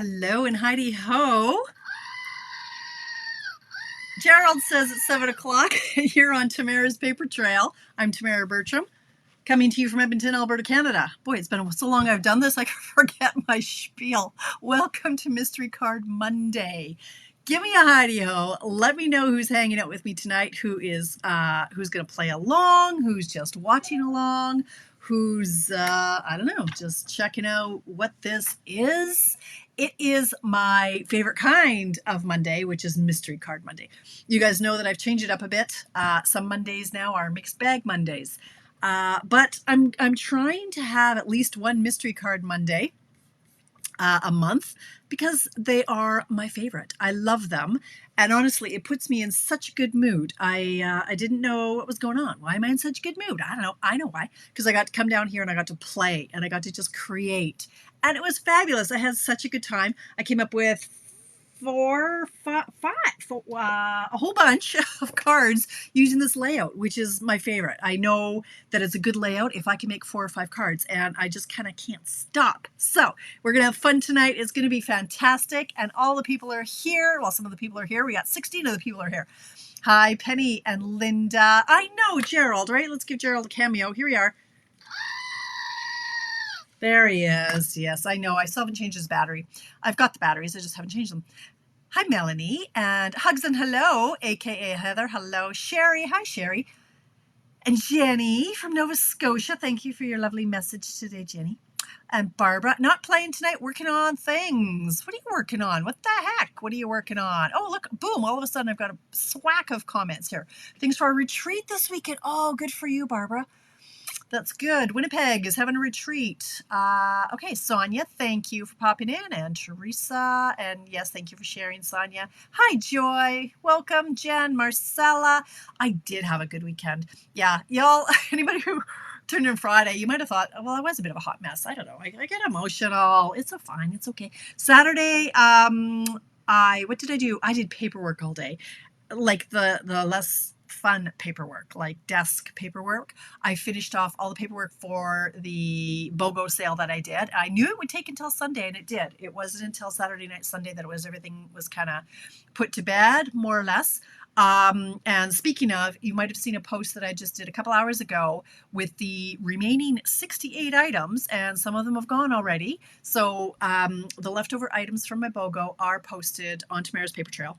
Hello and Heidi ho. Gerald says it's 7 o'clock. You're on Tamara's Paper Trail. I'm Tamara Bertram, coming to you from Edmonton, Alberta, Canada. Boy, it's been so long I've done this, I forget my spiel. Welcome to Mystery Card Monday. Give me a Heidi ho. Let me know who's hanging out with me tonight, who's going to play along, who's just watching along, who's, I don't know, just checking out what this is. It is my favorite kind of Monday, which is Mystery Card Monday. You guys know that I've changed it up a bit. Some Mondays now are mixed bag Mondays. But I'm trying to have at least one Mystery Card Monday a month because they are my favorite. I love them. And honestly, it puts me in such a good mood. I didn't know what was going on. Why am I in such a good mood? I don't know. I know why. Because I got to come down here and I got to play and I got to just create. And it was fabulous. I had such a good time. I came up with a whole bunch of cards using this layout, which is my favorite. I know that it's a good layout if I can make 4 or 5 cards, and I just kind of can't stop. So we're going to have fun tonight. It's going to be fantastic, and all the people are here. Well, some of the people are here. We got 16 of the people are here. Hi, Penny and Linda. I know Gerald, right? Let's give Gerald a cameo. Here we are. There he is. Yes, I know. I still haven't changed his battery. I've got the batteries. I just haven't changed them. Hi, Melanie. And hugs and hello, a.k.a. Heather. Hello, Sherry. Hi, Sherry. And Jenny from Nova Scotia. Thank you for your lovely message today, Jenny. And Barbara. Not playing tonight, working on things. What are you working on? What the heck? What are you working on? Oh, look. Boom. All of a sudden, I've got a swack of comments here. Things for our retreat this weekend. Oh, good for you, Barbara. That's good. Winnipeg is having a retreat. Okay, Sonia, thank you for popping in. And Teresa, and yes, thank you for sharing, Sonia. Hi, Joy. Welcome, Jen, Marcella. I did have a good weekend. Yeah, y'all, anybody who tuned in Friday, you might have thought, well, I was a bit of a hot mess. I don't know. I get emotional. It's fine. It's okay. Saturday, what did I do? I did paperwork all day. Like the less fun paperwork, like desk paperwork. I finished off all the paperwork for the BOGO sale that I did. I knew it would take until Sunday, and it did. It wasn't until Saturday night, Sunday that everything was kind of put to bed, more or less. And speaking of, you might have seen a post that I just did a couple hours ago with the remaining 68 items, and some of them have gone already. So the leftover items from my BOGO are posted on Tamara's Paper Trail.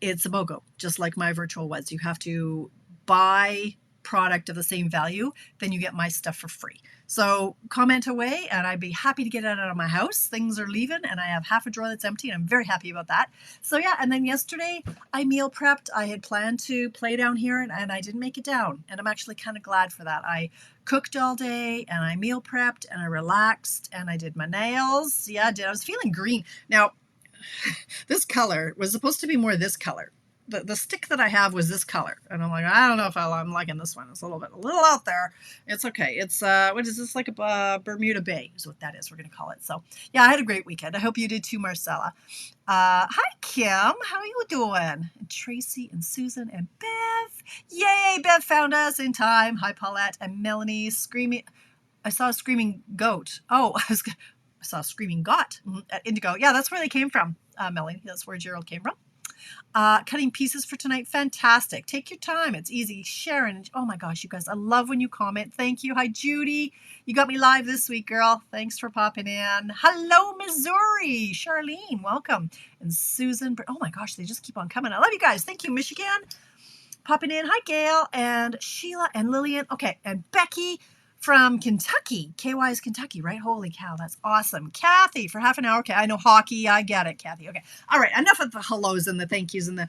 It's a BOGO, just like my virtual was. You have to buy product of the same value, then you get my stuff for free. So comment away and I'd be happy to get it out of my house. Things are leaving and I have half a drawer that's empty and I'm very happy about that. So yeah, and then yesterday I meal prepped. I had planned to play down here and I didn't make it down, and I'm actually kind of glad for that. I cooked all day and I meal prepped and I relaxed and I did my nails. Yeah, I did. I was feeling green. Now, this color was supposed to be more this color. The stick that I have was this color. And I'm like, I don't know if I'm liking this one. It's a little out there. It's okay. It's, what is this, like a Bermuda Bay is what that is. We're going to call it. So yeah, I had a great weekend. I hope you did too, Marcella. Hi, Kim. How are you doing? And Tracy and Susan and Bev. Yay, Bev found us in time. Hi, Paulette and Melanie screaming. I saw a screaming goat. Oh, I saw a screaming got at Indigo. Yeah, that's where they came from, Melanie. That's where Gerald came from. Cutting pieces for tonight. Fantastic. Take your time. It's easy. Sharon. Oh my gosh, you guys. I love when you comment. Thank you. Hi, Judy. You got me live this week, girl. Thanks for popping in. Hello, Missouri. Charlene, welcome. And Susan. Oh my gosh, they just keep on coming. I love you guys. Thank you, Michigan. Popping in. Hi, Gail and Sheila and Lillian. Okay, and Becky from Kentucky. KY is Kentucky, right? Holy cow, that's awesome. Kathy for half an hour. Okay, I know hockey. I get it, Kathy. Okay. All right, enough of the hellos and the thank yous and the...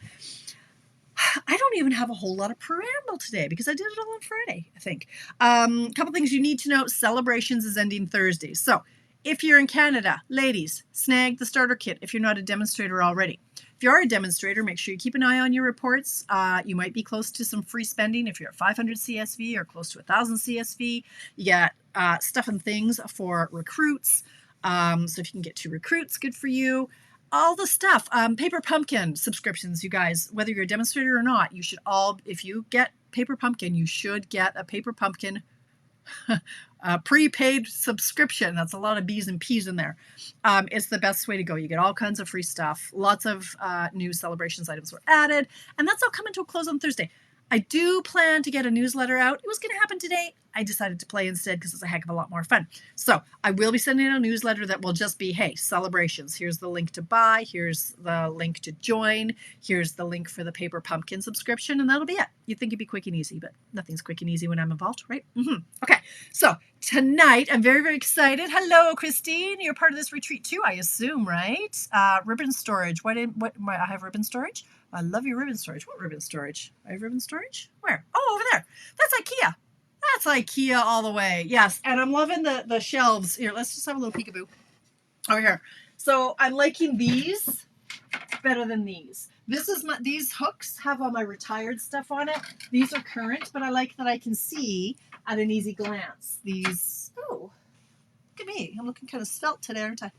I don't even have a whole lot of preamble today because I did it all on Friday, I think. Couple things you need to know. Celebrations is ending Thursday. So if you're in Canada, ladies, snag the starter kit if you're not a demonstrator already. If you are a demonstrator, make sure you keep an eye on your reports. You might be close to some free spending if you're at 500 CSV or close to 1,000 CSV. You get stuff and things for recruits. So if you can get 2 recruits, good for you. All the stuff. Paper Pumpkin subscriptions, you guys, whether you're a demonstrator or not, you should all, if you get Paper Pumpkin, you should get a Paper Pumpkin prepaid subscription. That's a lot of B's and P's in there. It's the best way to go. You get all kinds of free stuff. Lots of new celebrations items were added, and that's all coming to a close on Thursday. I do plan to get a newsletter out. It was going to happen today. I decided to play instead because it's a heck of a lot more fun. So I will be sending out a newsletter that will just be, hey, celebrations. Here's the link to buy. Here's the link to join. Here's the link for the paper pumpkin subscription, and that'll be it. You'd think it'd be quick and easy, but nothing's quick and easy when I'm involved, right? Okay, so tonight I'm very, very excited. Hello, Christine. You're part of this retreat too, I assume, right? Ribbon storage. What I have ribbon storage? I love your ribbon storage. What ribbon storage? I have ribbon storage? Where? Oh, over there. That's IKEA. That's IKEA all the way. Yes, and I'm loving the shelves. Here, let's just have a little peekaboo. Over here. So I'm liking these better than these. These hooks have all my retired stuff on it. These are current, but I like that I can see at an easy glance. These, oh, look at me. I'm looking kind of svelte today, aren't I?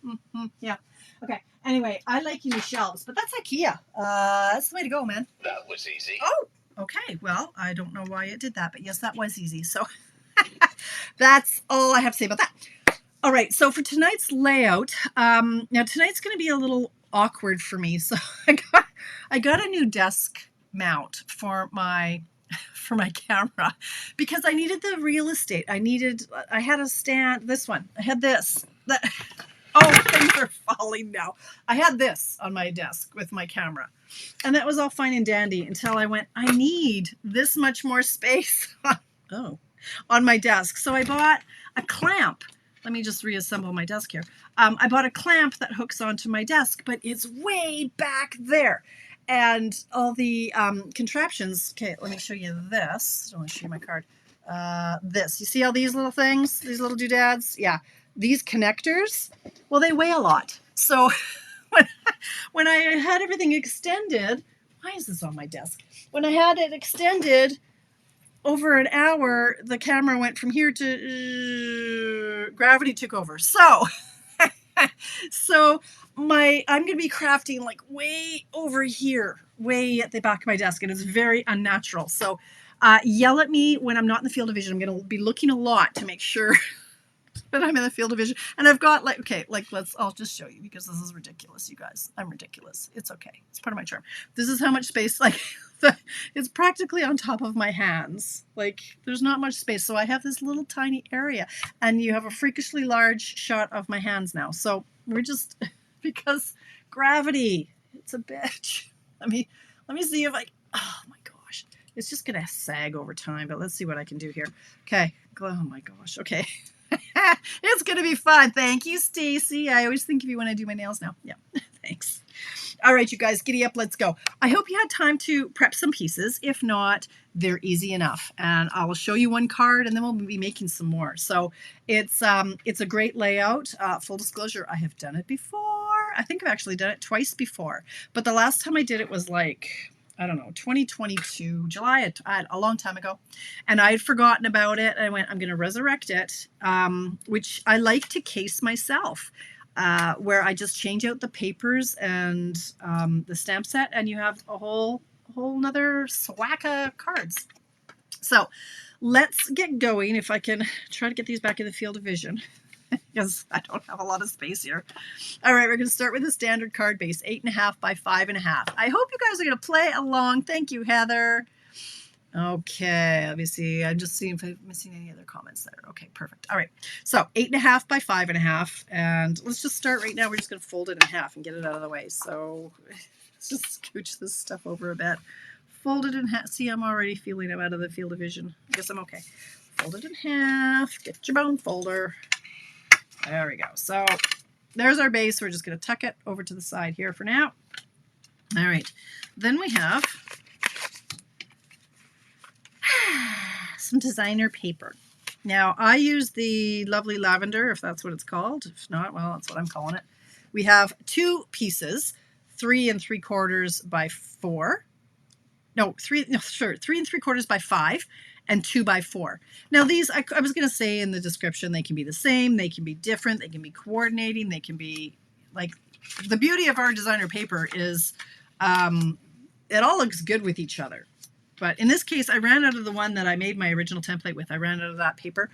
Yeah. Okay. Anyway, I like these shelves, but that's IKEA. That's the way to go, man. That was easy. Oh, okay. Well, I don't know why it did that, but yes, that was easy. So that's all I have to say about that. All right. So for tonight's layout, now tonight's going to be a little awkward for me. So I got a new desk mount for my camera because I needed the real estate. I had a stand, this one. I had this. Oh, things are falling now. I had this on my desk with my camera. And that was all fine and dandy until I went, I need this much more space on my desk. So I bought a clamp. Let me just reassemble my desk here. I bought a clamp that hooks onto my desk, but it's way back there. And all the contraptions. Okay, let me show you this. I don't want to show you my card. This. You see all these little things? These little doodads? Yeah. These connectors, well, they weigh a lot. So when I had everything extended, why is this on my desk? When I had it extended over an hour, the camera went from here to gravity took over. So I'm going to be crafting like way over here, way at the back of my desk, and it's very unnatural. So yell at me when I'm not in the field of vision. I'm going to be looking a lot to make sure that I'm in the field of vision. And I've got I'll just show you because this is ridiculous, you guys. I'm ridiculous. It's okay. It's part of my charm. This is how much space, it's practically on top of my hands. Like, there's not much space. So I have this little tiny area, and you have a freakishly large shot of my hands now. So we're just, because gravity, it's a bitch. Let me see if oh my gosh. It's just going to sag over time, but let's see what I can do here. Okay. Oh my gosh. Okay. It's going to be fun. Thank you, Stacy. I always think of you when I do my nails now. Yeah, thanks. All right, you guys, giddy up. Let's go. I hope you had time to prep some pieces. If not, they're easy enough. And I will show you one card, and then we'll be making some more. So it's a great layout. Full disclosure, I have done it before. I think I've actually done it twice before. But the last time I did it was I don't know, 2022, July, a long time ago. And I had forgotten about it. I went, I'm going to resurrect it, which I like to case myself, where I just change out the papers and the stamp set, and you have a whole nother swack of cards. So let's get going. If I can try to get these back in the field of vision, because I don't have a lot of space here. All right, we're going to start with a standard card base, 8.5 by 5.5. I hope you guys are going to play along. Thank you, Heather. Okay, let me see. I'm just seeing if I'm missing any other comments there. Okay, perfect. All right, so 8.5 by 5.5, and let's just start right now. We're just going to fold it in half and get it out of the way. So let's just scooch this stuff over a bit. Fold it in half. See, I'm already feeling I'm out of the field of vision. I guess I'm okay. Fold it in half. Get your bone folder. There we go. So there's our base. We're just going to tuck it over to the side here for now. All right. Then we have some designer paper. Now, I use the lovely lavender, if that's what it's called. If not, well, that's what I'm calling it. We have two pieces, 3 3/4 by 4. No, 3 3/4 by 5. And 2 by 4. Now these, I was going to say in the description, they can be the same, they can be different, they can be coordinating, they can be the beauty of our designer paper is it all looks good with each other. But in this case, I ran out of the one that I made my original template with. I ran out of that paper.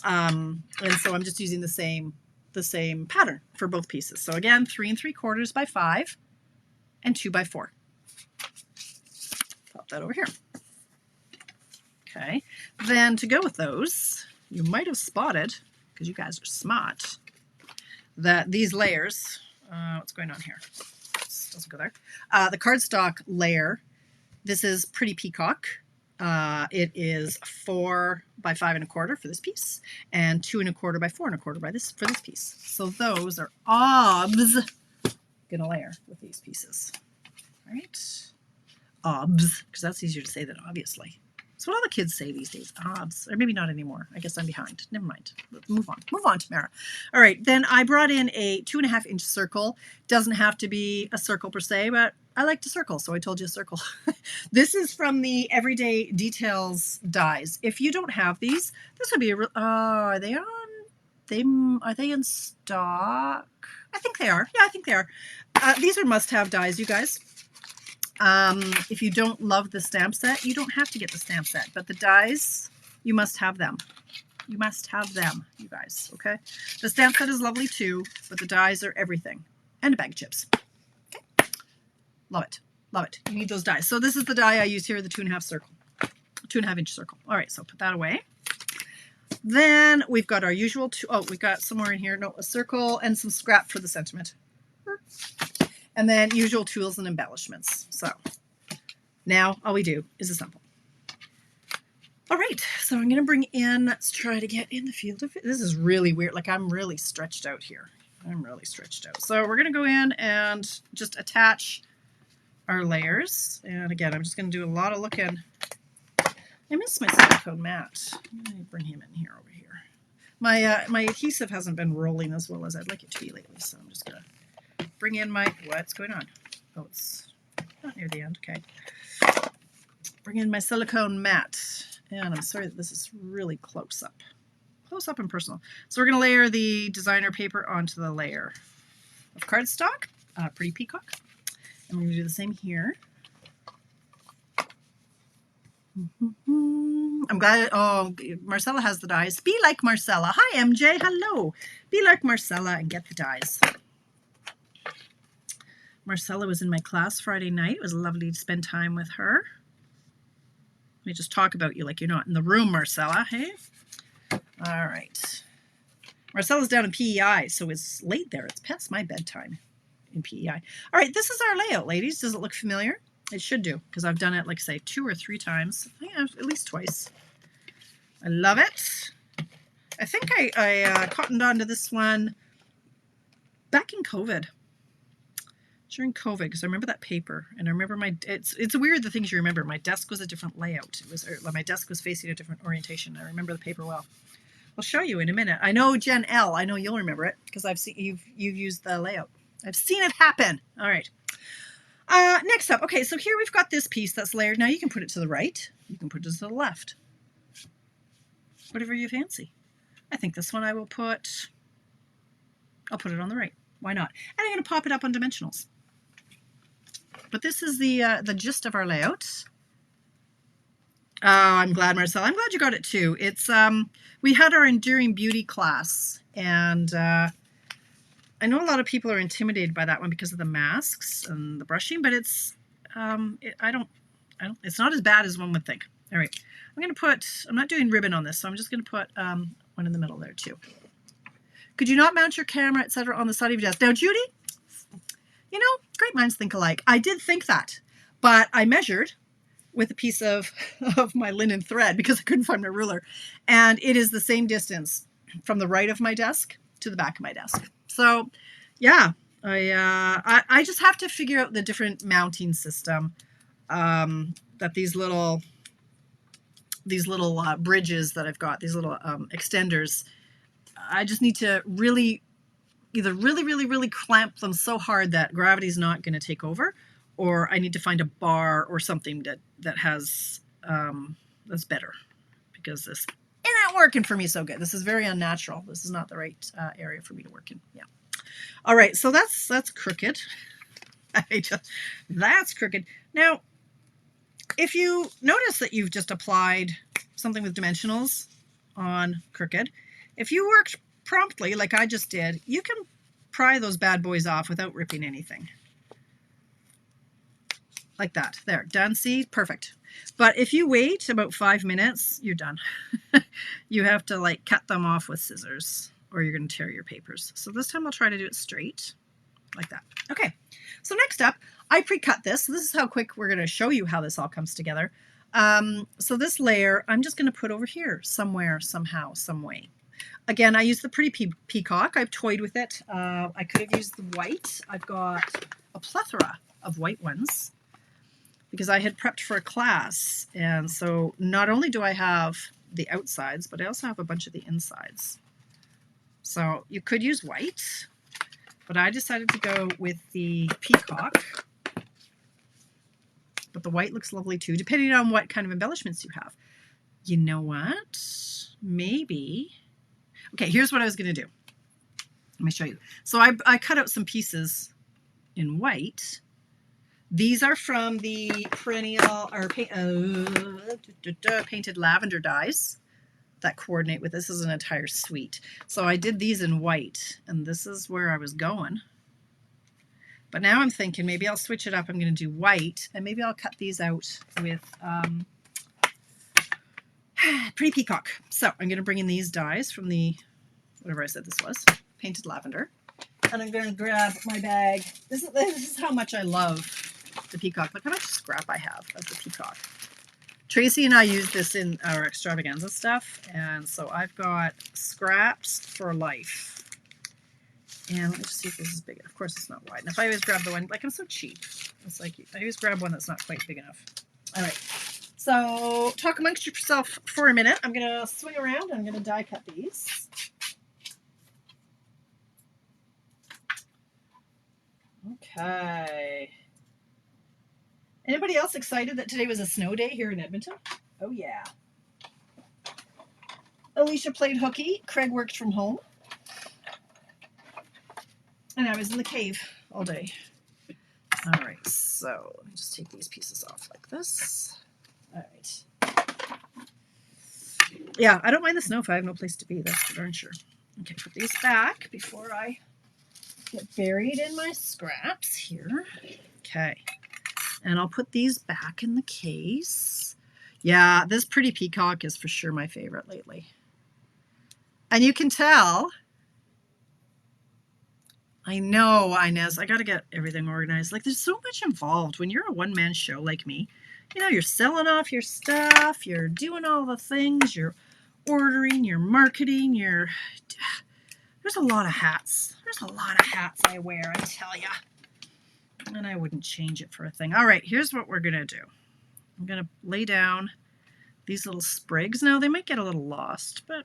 And so I'm just using the same pattern for both pieces. So again, 3 3/4 by 5 and 2 by 4. Pop that over here. Okay. Then to go with those, you might have spotted, because you guys are smart, that these layers, what's going on here? This doesn't go there. The cardstock layer, this is Pretty Peacock. It is 4 by 5 1/4 for this piece, and 2 1/4 by 4 1/4 by this for this piece. So those are obs gonna layer with these pieces. All right, obs, because that's easier to say than obviously. That's what all the kids say these days, obs, or maybe not anymore. I guess I'm behind. Never mind. Let's move on, Tamara. All right, then I brought in a 2.5 inch circle. Doesn't have to be a circle per se, but I like to circle, so I told you a circle. This is from the Everyday Details dies. If you don't have these, this would be a real, are they in stock? I think they are. Yeah, I think they are. These are must-have dies, you guys. If you don't love the stamp set, you don't have to get the stamp set, but the dies, you must have them. You must have them, you guys, okay? The stamp set is lovely too, but the dies are everything. And a bag of chips. Okay. Love it. Love it. You need those dies. So this is the die I use here, the 2.5 circle. 2.5 inch circle. All right, so put that away. Then we've got our usual we've got some more in here. No, a circle and some scrap for the sentiment. And then usual tools and embellishments. So now all we do is assemble. All right, so I'm going to bring in, let's try to get in the field of it. This is really weird. Like I'm really stretched out here. I'm really stretched out. So we're going to go in and just attach our layers. And again, I'm just going to do a lot of looking. I miss my silicone mat. Let me bring him in here over here. My adhesive hasn't been rolling as well as I'd like it to be lately, so I'm just going to bring in my, what's going on? Oh, it's not near the end. Okay. Bring in my silicone mat. And I'm sorry that this is really close up and personal. So we're going to layer the designer paper onto the layer of cardstock, Pretty Peacock. And we're going to do the same here. I'm glad, oh, Marcella has the dies. Be like Marcella. Hi, MJ. Hello. Be like Marcella and get the dies. Marcella was in my class Friday night. It was lovely to spend time with her. Let me just talk about you like you're not in the room, Marcella. Hey? All right. Marcella's down in PEI, so it's late there. It's past my bedtime in PEI. All right, this is our layout, ladies. Does it look familiar? It should do, because I've done it, like, say, 2 or 3 times. I think at least twice. I love it. I think I cottoned onto this one back in COVID. During COVID, because I remember that paper, and I remember it's weird the things you remember. My desk was a different layout. My desk was facing a different orientation. I remember the paper well. I'll show you in a minute. I know Jen L. I know you'll remember it because I've seen you've used the layout. I've seen it happen. All right. Next up, okay, so here we've got this piece that's layered. Now you can put it to the right. You can put it to the left. Whatever you fancy. I think this one I'll put it on the right. Why not? And I'm going to pop it up on dimensionals. But this is the gist of our layout. Oh, I'm glad, Marcel. I'm glad you got it too. It's we had our Enduring Beauty class, and I know a lot of people are intimidated by that one because of the masks and the brushing, but it's it's not as bad as one would think. All right, I'm not doing ribbon on this, so I'm just going to put one in the middle there too. Could you not mount your camera, etc., on the side of your desk? Now, Judy, you know, great minds think alike. I did think that, but I measured with a piece of my linen thread because I couldn't find my ruler, and it is the same distance from the right of my desk to the back of my desk. So, yeah, I just have to figure out the different mounting system that these little bridges that I've got, these little extenders. I just need to either really clamp them so hard that gravity's not going to take over, or I need to find a bar or something that has that's better, because this isn't working for me so good. This is very unnatural. This is not the right area for me to work in. Yeah. All right, so that's crooked. That's crooked. Now, if you notice that you've just applied something with dimensionals on crooked, if you worked promptly like I just did, you can pry those bad boys off without ripping anything. Like that. There, done. See, perfect. But if you wait about 5 minutes, you're done. You have to like cut them off with scissors or you're going to tear your papers. So this time I'll try to do it straight like that. Okay, so next up, I pre-cut this. This is how quick we're going to show you how this all comes together. So this layer, I'm just going to put over here somewhere, somehow, some way. Again, I use the pretty peacock. I've toyed with it. I could have used the white. I've got a plethora of white ones because I had prepped for a class. And so not only do I have the outsides, but I also have a bunch of the insides. So you could use white, but I decided to go with the peacock. But the white looks lovely too, depending on what kind of embellishments you have. You know what? Maybe. Okay, here's what I was going to do. Let me show you. So I cut out some pieces in white. These are from the perennial or painted lavender dies that coordinate with this. This is an entire suite. So I did these in white, and this is where I was going. But now I'm thinking maybe I'll switch it up. I'm going to do white, and maybe I'll cut these out with pretty peacock. So I'm going to bring in these dies from the, whatever I said this was, painted lavender. And I'm going to grab my bag. This is how much I love the peacock. Look how much scrap I have of the peacock. Tracy and I use this in our extravaganza stuff, and so I've got scraps for life. And let me just see if this is big enough. Of course it's not wide enough. I always grab the one, like I'm so cheap. It's like I always grab one that's not quite big enough. All right, so talk amongst yourself for a minute. I'm gonna swing around and I'm gonna die cut these. Okay. Anybody else excited that today was a snow day here in Edmonton? Oh yeah. Alicia played hooky. Craig worked from home. And I was in the cave all day. All right, so let me just take these pieces off like this. All right. Yeah, I don't mind the snow if I have no place to be. That's for darn sure. Okay, put these back before I get buried in my scraps here. Okay, and I'll put these back in the case. Yeah, this pretty peacock is for sure my favorite lately. And you can tell. I know, Inez, I got to get everything organized. Like, there's so much involved when you're a one-man show like me. You know, you're selling off your stuff, you're doing all the things, you're ordering, you're marketing, there's a lot of hats. There's a lot of hats I wear, I tell ya. And I wouldn't change it for a thing. All right, here's what we're going to do. I'm going to lay down these little sprigs. Now, they might get a little lost, but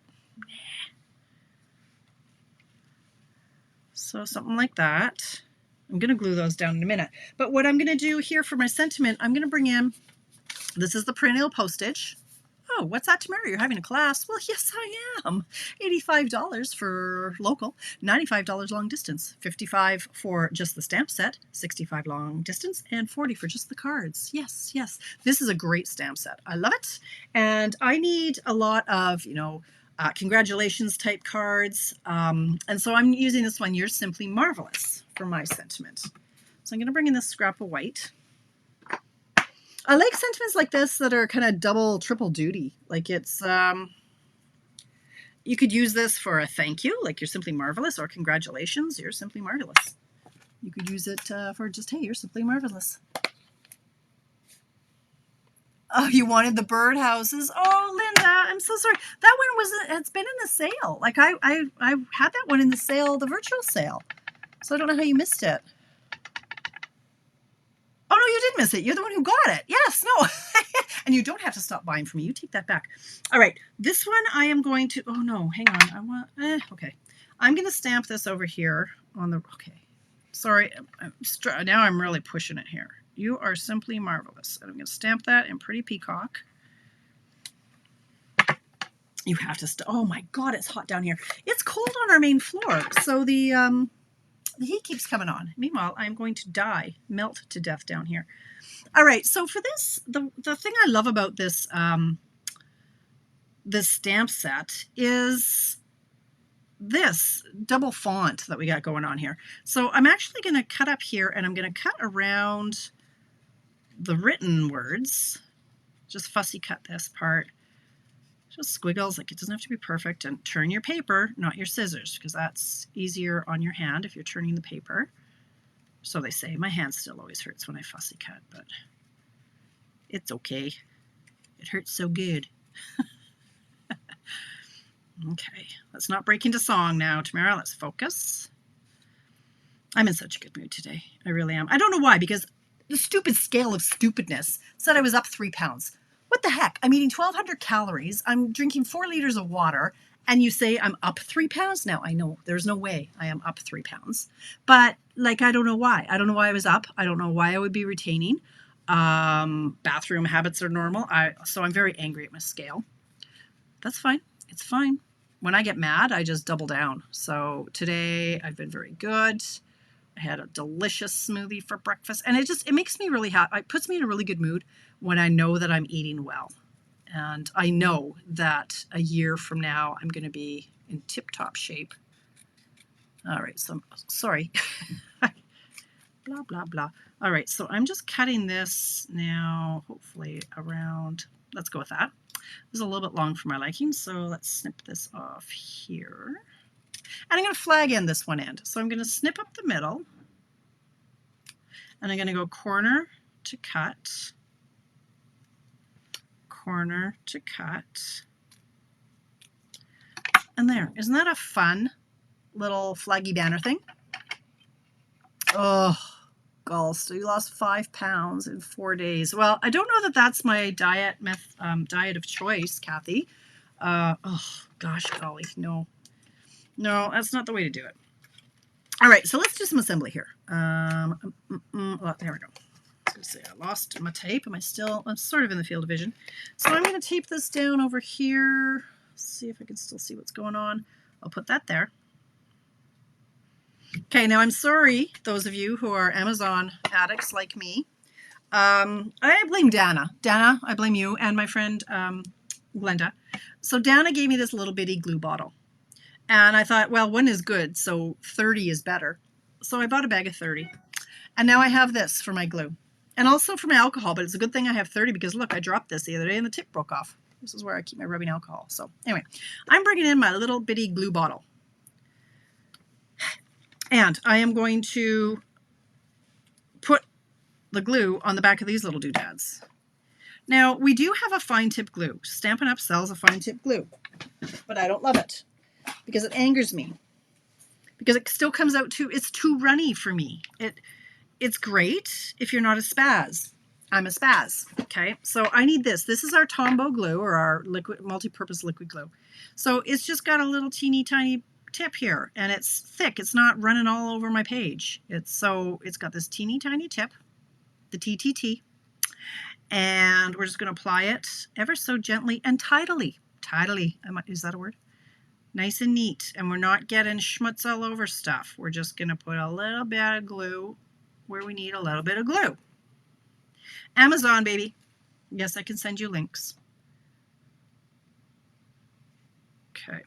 so something like that. I'm going to glue those down in a minute. But what I'm going to do here for my sentiment, I'm going to bring in, this is the perennial postage. Oh, what's that, Tamara? You're having a class? Well, yes, I am. $85 for local, $95 long distance, $55 for just the stamp set, $65 long distance, and $40 for just the cards. Yes, yes. This is a great stamp set. I love it. And I need a lot of, congratulations type cards. And so I'm using this one, You're Simply Marvelous, for my sentiment. So I'm going to bring in this scrap of white. I like sentiments like this that are kind of double, triple duty. Like it's, you could use this for a thank you, like You're Simply Marvelous, or congratulations, You're Simply Marvelous. You could use it for just, hey, You're Simply Marvelous. Oh, you wanted the birdhouses. Oh, Linda, I'm so sorry. That one it's been in the sale. Like I had that one in the sale, the virtual sale. So I don't know how you missed it. Oh, no, you did miss it. You're the one who got it. Yes, no. And you don't have to stop buying from me. You take that back. All right. This one I am going to, oh, no, hang on. Okay. I'm going to stamp this over here on the, okay. Sorry. Now I'm really pushing it here. You Are Simply Marvelous. And I'm going to stamp that in Pretty Peacock. You have to, oh my God, it's hot down here. It's cold on our main floor. So the heat keeps coming on. Meanwhile, I'm going to melt to death down here. All right, so for this, the thing I love about this this stamp set is this double font that we got going on here. So I'm actually going to cut up here, and I'm going to cut around the written words. Just fussy cut this part. Just squiggles, like it doesn't have to be perfect. And turn your paper, not your scissors, because that's easier on your hand if you're turning the paper. So they say. My hand still always hurts when I fussy cut, but it's okay. It hurts so good. Okay, let's not break into song now, Tamara. Let's focus. I'm in such a good mood today. I really am. I don't know why, because the stupid scale of stupidness said I was up 3 pounds. What the heck? I'm eating 1,200 calories. I'm drinking 4 liters of water, and you say I'm up 3 pounds? Now, I know there's no way I am up 3 pounds, but like, I don't know why. I don't know why I was up. I don't know why I would be retaining. Bathroom habits are normal. So I'm very angry at my scale. That's fine. It's fine. When I get mad, I just double down. So today I've been very good. I had a delicious smoothie for breakfast, and it makes me really happy. It puts me in a really good mood when I know that I'm eating well. And I know that a year from now, I'm going to be in tip-top shape. All right, so sorry. Blah, blah, blah. All right, so I'm just cutting this now, hopefully around, let's go with that. This is a little bit long for my liking, so let's snip this off here. And I'm going to flag in this one end. So I'm going to snip up the middle, and I'm going to go corner to cut, corner to cut, and there. Isn't that a fun little flaggy banner thing? Oh, Gulls, you lost 5 pounds in 4 days. Well, I don't know that that's my diet of choice, Kathy. Oh, gosh, golly, no. No, that's not the way to do it. All right, so let's do some assembly here. Well, there we go. So I lost my tape. I'm sort of in the field of vision. So I'm going to tape this down over here. See if I can still see what's going on. I'll put that there. Okay, now I'm sorry, those of you who are Amazon addicts like me. I blame Dana. Dana, I blame you and my friend Glenda. So Dana gave me this little bitty glue bottle. And I thought, well, 1 is good, so 30 is better. So I bought a bag of 30. And now I have this for my glue. And also for my alcohol, but it's a good thing I have 30 because, look, I dropped this the other day and the tip broke off. This is where I keep my rubbing alcohol. So anyway, I'm bringing in my little bitty glue bottle. And I am going to put the glue on the back of these little doodads. Now, we do have a fine tip glue. Stampin' Up! Sells a fine tip glue, but I don't love it because it angers me. Because it still comes out it's too runny for me. It's great if you're not a spaz. I'm a spaz, okay? So I need this. This is our Tombow glue, or our liquid multi-purpose liquid glue. So it's just got a little teeny tiny tip here, and it's thick. It's not running all over my page. It's got this teeny tiny tip, the TTT, and we're just going to apply it ever so gently and tidily. Tidily, is that a word? Nice and neat, and we're not getting schmutz all over stuff. We're just going to put a little bit of glue where we need a little bit of glue. Amazon, baby. Yes, I can send you links. Okay.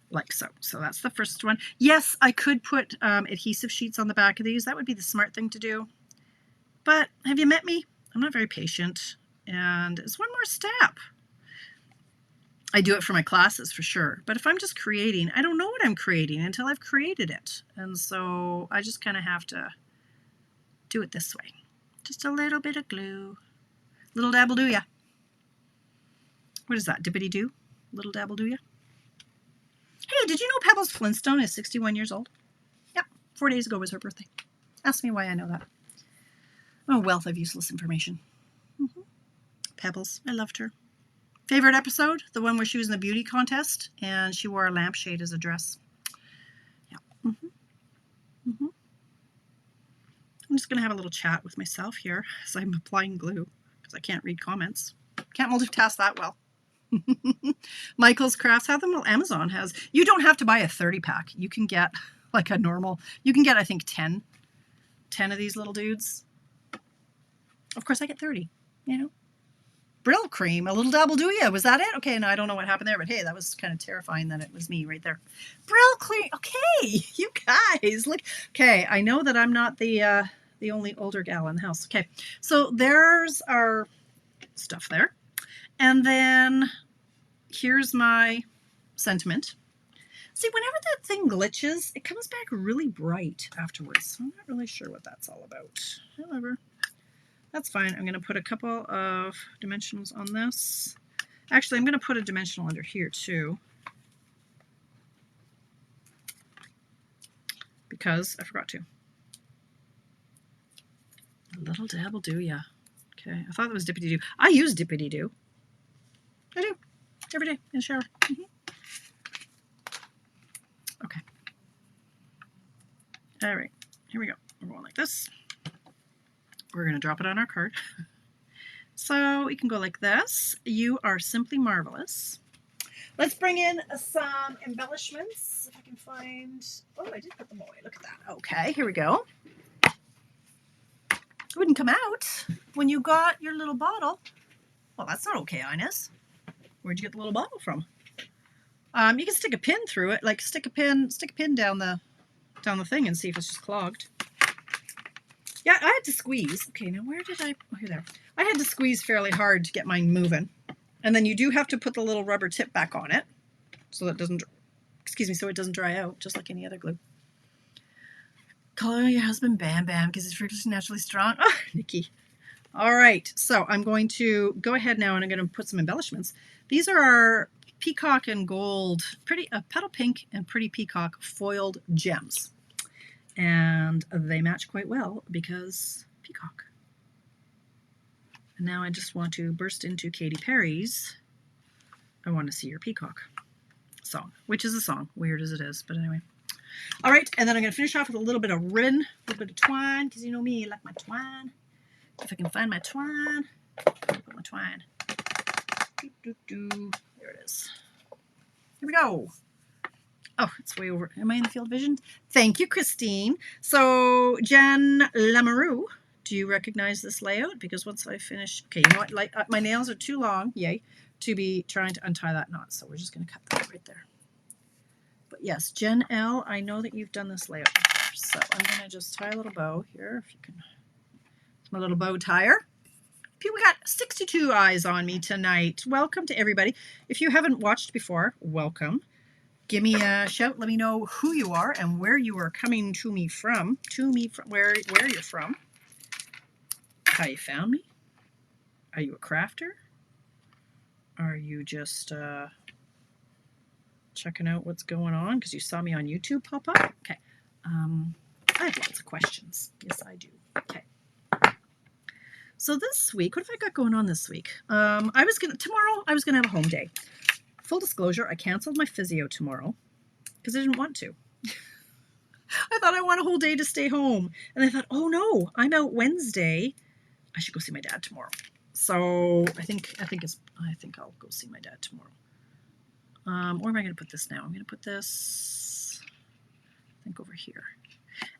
Like so. So that's the first one. Yes, I could put adhesive sheets on the back of these. That would be the smart thing to do. But have you met me? I'm not very patient. And it's one more step. I do it for my classes for sure. But if I'm just creating, I don't know what I'm creating until I've created it. And so I just kind of have to do it this way. Just a little bit of glue. Little dabble do ya. What is that? Dippity doo? Little dabble do ya? Hey, did you know Pebbles Flintstone is 61 years old? Yep, 4 days ago was her birthday. Ask me why I know that. Oh, wealth of useless information. Pebbles, I loved her. Favorite episode? The one where she was in the beauty contest and she wore a lampshade as a dress. Yeah. I'm just going to have a little chat with myself here as I'm applying glue because I can't read comments. Can't multitask that well. Michael's Crafts have them. Well, Amazon has. You don't have to buy a 30-pack. You can get like a normal, you can get, I think, 10 of these little dudes. Of course I get 30, you know. Brill cream, a little dabble do ya. Was that it? Okay, no, I don't know what happened there, but hey, that was kind of terrifying that it was me right there. Brill cream. Okay, you guys, look. Okay, I know that I'm not the only older gal in the house. Okay, so there's our stuff there. And then here's my sentiment. See, whenever that thing glitches, it comes back really bright afterwards. So I'm not really sure what that's all about. However, that's fine. I'm going to put a couple of dimensionals on this. Actually, I'm going to put a dimensional under here too, because I forgot to. A little dabble do ya. Okay, I thought it was dippity-doo. I use dippity-doo. I do. Every day in the shower. Okay. All right, here we go. We're going like this. We're going to drop it on our card. So we can go like this. You are simply marvelous. Let's bring in some embellishments. If I can find... Oh, I did put them away. Look at that. Okay, here we go. It wouldn't come out when you got your little bottle. Well, that's not okay, Ines. Where'd you get the little bottle from? You can stick a pin through it, like stick a pin down the thing and see if it's just clogged. Yeah, I had to squeeze. Okay, now where did I... Oh, here, there. I had to squeeze fairly hard to get mine moving. And then you do have to put the little rubber tip back on it so that it doesn't... Excuse me, so it doesn't dry out, just like any other glue. Call your husband Bam Bam because he's freakishly naturally strong. Oh, Nikki. All right, so I'm going to go ahead now and I'm going to put some embellishments. These are our peacock and gold, petal pink and pretty peacock foiled gems. And they match quite well because peacock. And now I just want to burst into Katy Perry's I Want to See Your Peacock song, which is a song, weird as it is, but anyway. All right, and then I'm going to finish off with a little bit of ribbon, a little bit of twine, because you know me, I like my twine. If I can find my twine, put my twine. There it is. Here we go. Oh, it's way over. Am I in the field of vision? Thank you, Christine. So, Jen Lamoureux, do you recognize this layout? Because once I finish, okay, you know what? Like, my nails are too long, yay, to be trying to untie that knot. So we're just going to cut that right there. But yes, Jen L, I know that you've done this layout before. So I'm going to just tie a little bow here. If you can, it's my little bow tire. We got 62 eyes on me tonight. Welcome to everybody. If you haven't watched before, welcome. Give me a shout. Let me know who you are and where you are coming to me from. Where you're from. How you found me. Are you a crafter? Are you just checking out what's going on because you saw me on YouTube pop up? Okay. I have lots of questions. Yes, I do. Okay. So this week, what have I got going on this week? Tomorrow I was gonna have a home day. Full disclosure, I canceled my physio tomorrow because I didn't want to. I thought I want a whole day to stay home. And I thought, oh no, I'm out Wednesday. I should go see my dad tomorrow. So I think I'll go see my dad tomorrow. Where am I going to put this now? I'm going to put this, I think, over here.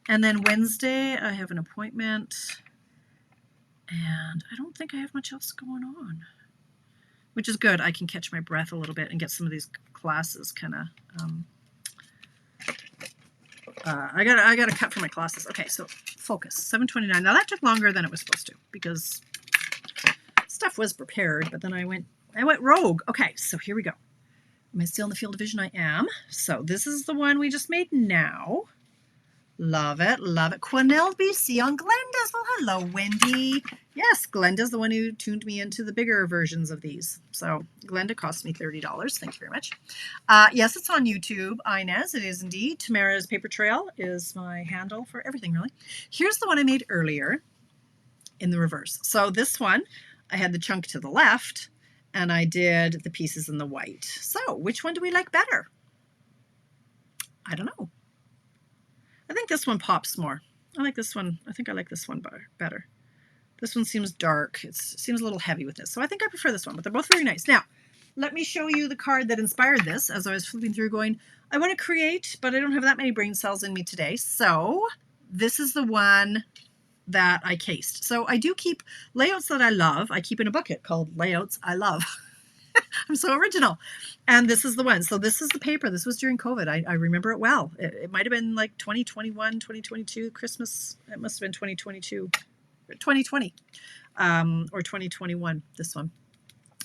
And then Wednesday I have an appointment. And I don't think I have much else going on, which is good. I can catch my breath a little bit and get some of these classes kind of. I got to cut for my classes. Okay, so focus. 7:29. Now that took longer than it was supposed to because stuff was prepared, but then I went rogue. Okay, so here we go. Am I still in the field of vision? I am. So this is the one we just made now. Love it, love it. Quenelle BC on Glenda's. Well, hello, Wendy. Yes, Glenda's the one who tuned me into the bigger versions of these. So Glenda cost me $30. Thank you very much. Yes, it's on YouTube. Inez, it is indeed. Tamara's sPaperTrail is my handle for everything, really. Here's the one I made earlier in the reverse. So this one, I had the chunk to the left, and I did the pieces in the white. So which one do we like better? I don't know. I think this one pops more. I like this one. I think I like this one better. This one seems dark. It seems a little heavy with this. So I think I prefer this one, but they're both very nice. Now, let me show you the card that inspired this as I was flipping through going, I want to create, but I don't have that many brain cells in me today. So this is the one that I cased. So I do keep layouts that I love. I keep in a bucket called Layouts I Love. I'm so original. And this is the one. So this is the paper. This was during COVID. I remember it well. It might have been like 2021, 2022, Christmas. It must have been 2022, 2020, or 2021, this one.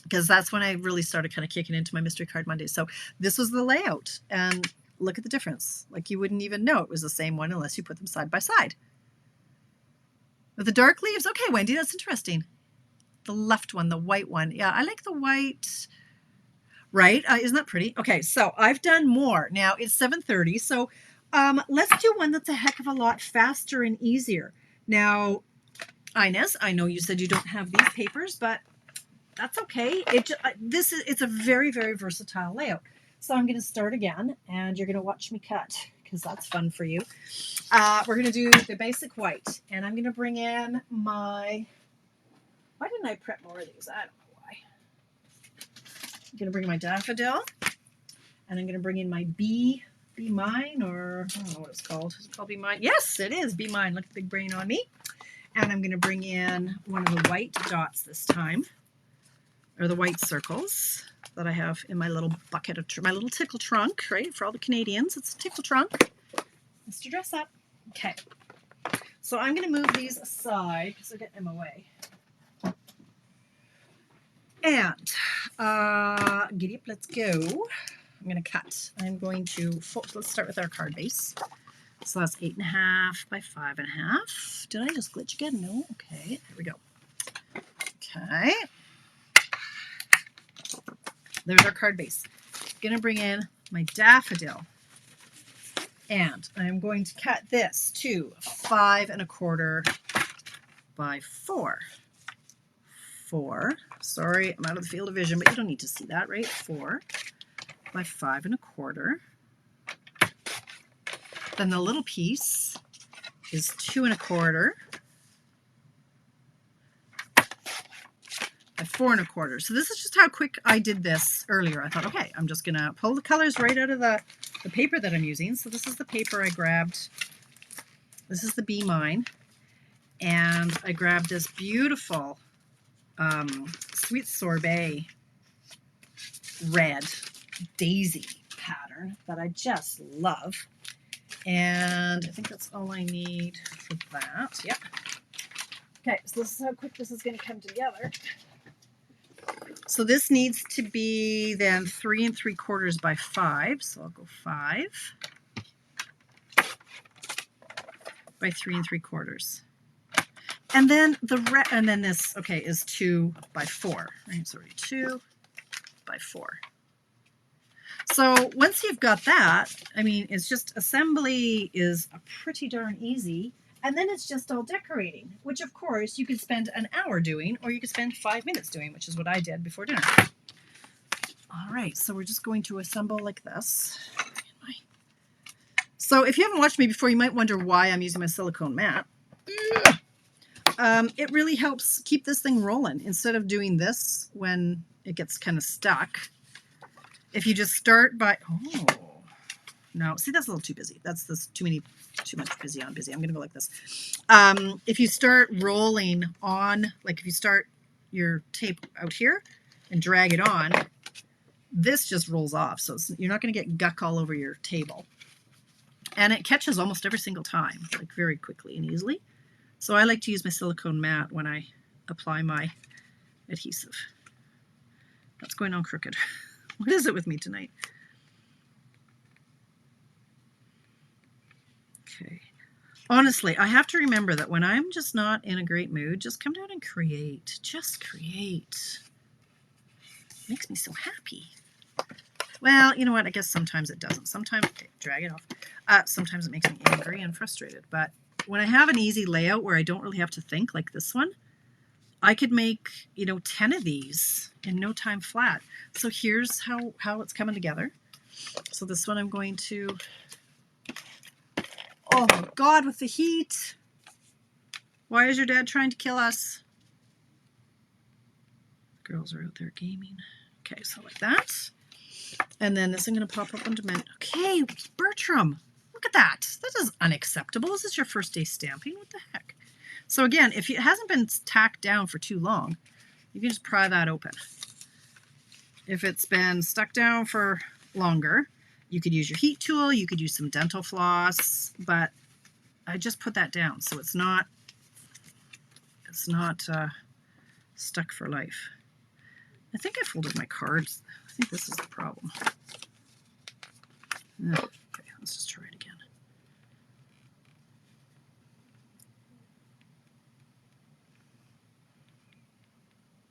Because that's when I really started kind of kicking into my Mystery Card Monday. So this was the layout. And look at the difference. Like you wouldn't even know it was the same one unless you put them side by side. With the dark leaves. Okay, Wendy, that's interesting. The left one, the white one. Yeah, I like the white. Right? Isn't that pretty? Okay, so I've done more. Now it's 7:30, so let's do one that's a heck of a lot faster and easier. Now, Inez, I know you said you don't have these papers, but that's okay. It's a very, very versatile layout. So I'm going to start again, and you're going to watch me cut because that's fun for you. We're going to do the basic white, and I'm going to bring in my. Why didn't I prep more of these? I don't know why. I'm going to bring in my daffodil, and I'm going to bring in my Be Mine, or I don't know what it's called. Is it called Be Mine? Yes, it is Be Mine. Look at the big brain on me. And I'm going to bring in one of the white dots this time, or the white circles that I have in my little bucket of my little tickle trunk, right? For all the Canadians, it's a tickle trunk. Mr. Dress Up. Okay. So I'm going to move these aside because they're getting in my way. And giddy up, let's go. I'm going to cut. I'm going to fold. Let's start with our card base. So that's 8.5 by 5.5. Did I just glitch again? No. Okay. There we go. Okay. There's our card base. I'm going to bring in my daffodil. And I'm going to cut this to 5 1/4 by 4. 4. Sorry, I'm out of the field of vision, but you don't need to see that, right? 4 by 5 1/4. Then the little piece is 2 1/4 by 4 1/4. So this is just how quick I did this earlier. I thought, okay, I'm just going to pull the colors right out of the paper that I'm using. So this is the paper I grabbed. This is the Be Mine. And I grabbed this beautiful Sweet Sorbet red daisy pattern that I just love. And I think that's all I need for that. Yep. Okay, so this is how quick this is going to come together. So this needs to be then 3 3/4 by 5. So I'll go 5 by 3 3/4. And then and then this, okay, is 2 by 4. Right? It's already 2 by 4. So once you've got that, I mean, it's just assembly is pretty darn easy. And then it's just all decorating, which of course you could spend an hour doing, or you could spend 5 minutes doing, which is what I did before dinner. All right, so we're just going to assemble like this. So if you haven't watched me before, you might wonder why I'm using my silicone mat. It really helps keep this thing rolling instead of doing this when it gets kind of stuck. If you just start by, oh, no, see, that's a little too busy. That's too much busy on busy. I'm going to go like this. If you start rolling on, like if you start your tape out here and drag it on, this just rolls off. So you're not going to get guck all over your table. And it catches almost every single time, like very quickly and easily. So I like to use my silicone mat when I apply my adhesive. That's going on crooked. What is it with me tonight? Okay. Honestly, I have to remember that when I'm just not in a great mood, just come down and create. Just create. It makes me so happy. Well, you know what? I guess sometimes it doesn't. Sometimes, okay, drag it off. Sometimes it makes me angry and frustrated. But when I have an easy layout where I don't really have to think, like this one, I could make, 10 of these in no time flat. So here's how it's coming together. So this one I'm going to, oh my God, with the heat. Why is your dad trying to kill us? Girls are out there gaming. Okay, so like that. And then this I'm going to pop up onto mint. Okay, Bertram, look at that. That is unacceptable. Is this your first day stamping? What the heck? So again, if it hasn't been tacked down for too long, you can just pry that open. If it's been stuck down for longer, you could use your heat tool, you could use some dental floss, but I just put that down so it's not stuck for life. I think I folded my cards. I think this is the problem. Okay, let's just try it again.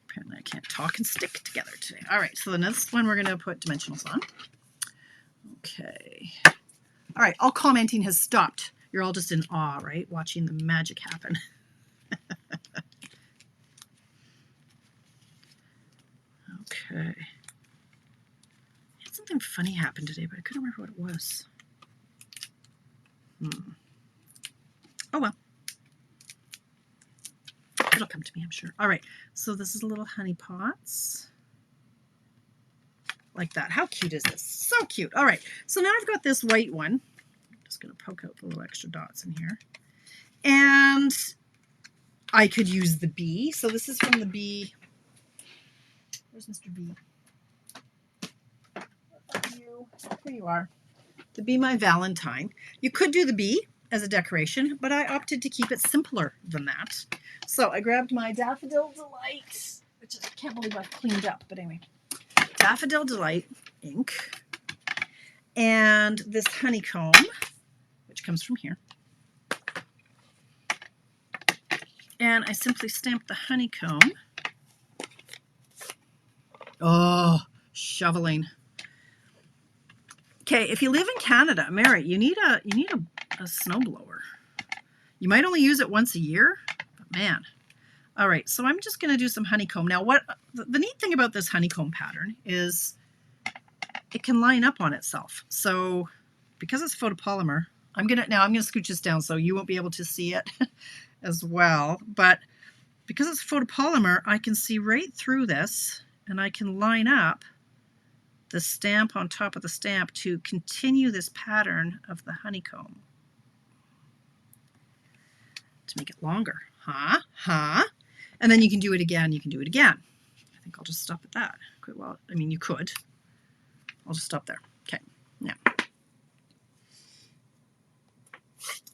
Apparently I can't talk and stick together today. All right, so the next one we're going to put dimensionals on. Okay. All right, all commenting has stopped. You're all just in awe, right? Watching the magic happen. Okay. Had something funny happen today, but I couldn't remember what it was. Oh well. It'll come to me, I'm sure. All right, so this is little honey pots. Like that. How cute is this? So cute. All right, so now I've got this white one. I'm just going to poke out the little extra dots in here. And I could use the bee. So this is from the bee. Where's Mr. B? Here you are. The Be My Valentine. You could do the bee as a decoration, but I opted to keep it simpler than that. So I grabbed my Daffodil Delight, which I can't believe I've cleaned up, but anyway. Daffodil Delight ink and this honeycomb, which comes from here. And I simply stamped the honeycomb. Oh, shoveling. Okay, if you live in Canada, Mary, you need a snowblower. You might only use it once a year, but man. All right, so I'm just going to do some honeycomb. Now, what the neat thing about this honeycomb pattern is it can line up on itself. So because it's photopolymer, I'm gonna scooch this down so you won't be able to see it as well. But because it's photopolymer, I can see right through this, and I can line up the stamp on top of the stamp to continue this pattern of the honeycomb. To make it longer. And then you can do it again, you can do it again. I think I'll just stop at that. Well, I mean, you could. I'll just stop there. Okay, now.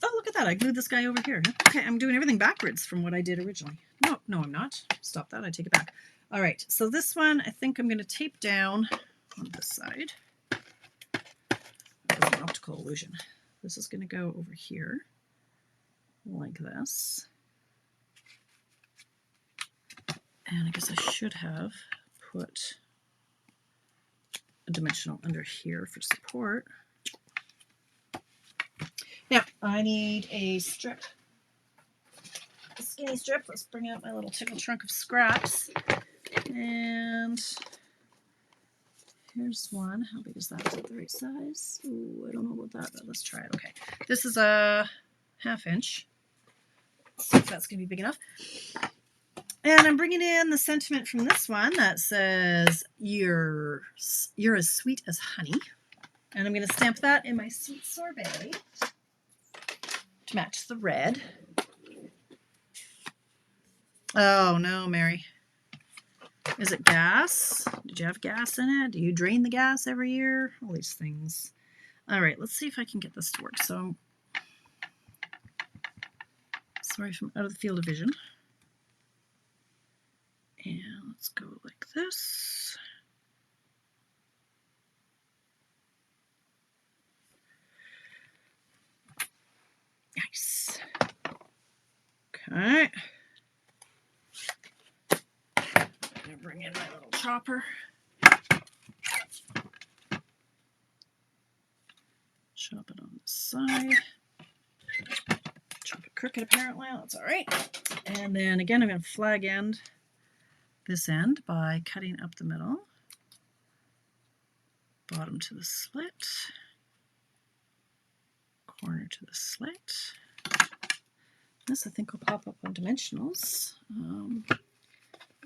Oh, look at that. I glued this guy over here. Okay, I'm doing everything backwards from what I did originally. No, I'm not. Stop that. I take it back. All right, so this one, I think I'm going to tape down on this side. That was an optical illusion. This is going to go over here like this. And I guess I should have put a dimensional under here for support. Now, I need a strip, a skinny strip. Let's bring out my little tickle trunk of scraps. And here's one. How big is that? Is that the right size? Ooh, I don't know about that, but let's try it. Okay, this is a 1/2 inch. Let's see if that's going to be big enough. And I'm bringing in the sentiment from this one that says, you're as sweet as honey. And I'm going to stamp that in my sweet sorbet to match the red. Oh, no, Mary. Is it gas? Did you have gas in it? Do you drain the gas every year? All these things. All right, let's see if I can get this to work. So, sorry if I'm out of the field of vision. And let's go like this. Nice. Okay. I'm going to bring in my little chopper. Chop it on the side. Chop it crooked apparently. That's all right. And then again, I'm going to flag end this end by cutting up the middle, bottom to the slit, corner to the slit. This I think will pop up on dimensionals.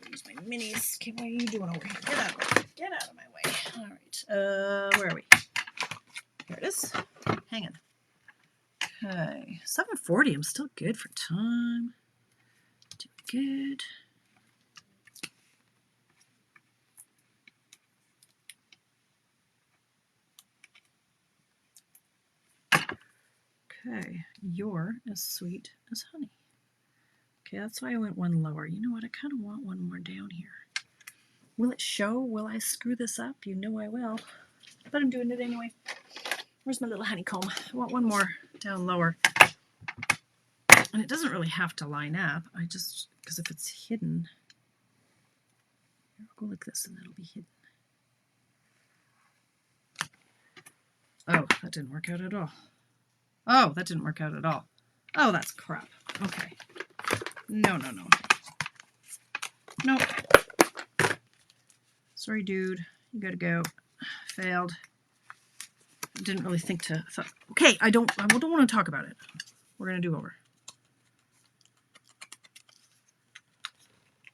Use my minis. Okay, what are you doing over here? Get out of my way. All right. Where are we? There it is. Hanging. Okay, 7:40. I'm still good for time. good. Okay, you're as sweet as honey. Okay, that's why I went one lower. You know what? I kind of want one more down here. Will it show? Will I screw this up? You know I will. But I'm doing it anyway. Where's my little honeycomb? I want one more down lower. And it doesn't really have to line up. I just, because if it's hidden, I'll go like this and it'll be hidden. Oh, that didn't work out at all. Oh, that didn't work out at all. Oh, that's crap. Okay. No. Nope. Sorry, dude. You gotta go. Failed. Didn't really think to. Okay, I don't want to talk about it. We're gonna do over.